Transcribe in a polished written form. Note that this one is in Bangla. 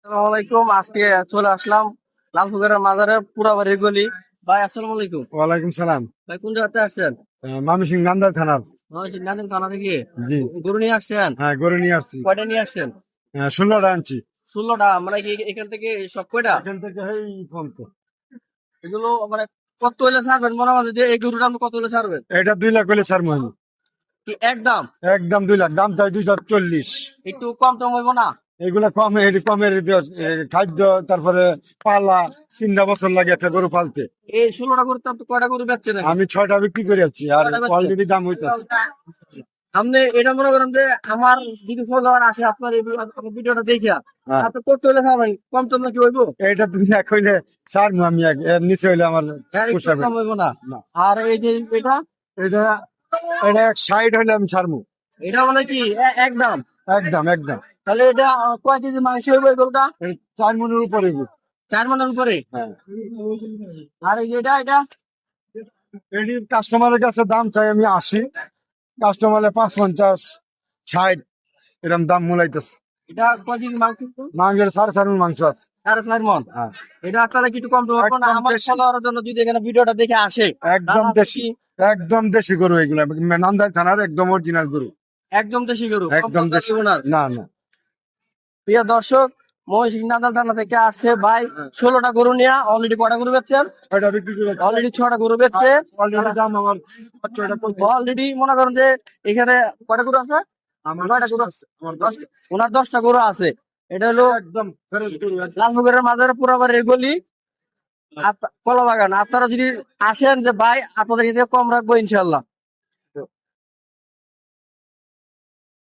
আসসালামু আলাইকুম। আজকে চলে আসলাম লালপুকুরের মাজারের পুরাবাড়ির গলি। ভাই আসসালামু আলাইকুম। ওয়ালাইকুম সালাম। ভাই কোন জায়গাতে আসছেন? ময়মনসিংহ নান্দাইল থানার। নান্দেল থানা থেকে জি। গরু নিয়ে আসছেন? হ্যাঁ, গরু নিয়ে আসছি। কয়টা নিয়ে আসছেন? 16টা আনছি। 16টা, মানে কি এখান থেকে সব কয়টা? এখান থেকে এই পর্যন্ত। এগুলো মানে কত হইলে ছাড়বেন মনে হয় যে এই গরুটা আপনি কত হইলে ছাড়বেন? এটা 2 লাখ হলে ছাড়বো আমি। কি একদম? একদম 2 লাখ দাম চাই, 240। একটু কম টম হইব না? এগুলা কমের খাদ্য, তারপরে পালা। 3টা বছর লাগে একটা গরু পালতে। এই 16টা গরুতে আপনি কয়টা গরু বেচছেন এখন? আমি 6টা বিক্রি করে যাচ্ছি, আর কয়টা বেচছেন? অলরেডি দাম হইতেছে। আপনি এটা মনে করেন যে আমার যদি ফলোয়ার আসে আপনার এই ভিডিওটা দেখিয়া, হ্যাঁ। আপনি কত হইলে ছাড়বেন? কম টম নাকি হইব? এটা 2 লাখ হইলে ছাড়বো আমি, এর নিচে হইলে আমার হ্যাঁ, একটু পোষাবে কম হইব না? না। আর এই যে এটা, এটা এটা 60 হইলে আমি ছাড়বো। এটা মানে কি একদম? একদম একদম। তাহলে এটা কয় কেজি মাংস হইব এই গরুটা? 4 মনের উপরে। 4 মনের উপরে? হ্যাঁ। আর এই যে এটা এটি কাস্টমারের কাছে দাম চাই আমি 80, কাস্টমারে 55, 60 এরকম দাম মূলাইতেছে। এটা কয় কেজি মাংস? মাংসের 4.5 মণ মাংস আছে। 4.5 মণ? হ্যাঁ। এটা আপনারা কি একটু কম টম করবেন না? একদম আমার দেশি। ফলোয়ারের জন্য যদি এখানে ভিডিওটা দেখে আসে, একদম তাহলে দেশি। একদম দেশি গরু এগুলা, নান্দাইল থানার একদম অরিজিনাল গরু। একদম দেশি গরু, কম একদম টম দেশি। করবো না? না না। প্রিয় দর্শক, মহিষিং নান্দাল থানা থেকে আসছে ভাই 16টা গরু নিয়ে। অলরেডি কটা গরু বেচছেন? 6টা বিক্রি করে। অলরেডি 6টা গরু বেচছে। অলরেডি দাম আমার 6টা 35। অলরেডি মনে করেন যে এখানে কটা গরু আছে? আমার 9টা গরু আছে, আমার 10। ওনার 10টা গরু আছে। এটা হলো একদম ফ্রেশ গরু। লালপুকুরের মাজারে পুরাবাড়ির গলি, কলা বাগান। আপনারা যদি আসেন যে ভাই আপনাদের এখান থেকে কম রাখবো ইনশাল্লাহ।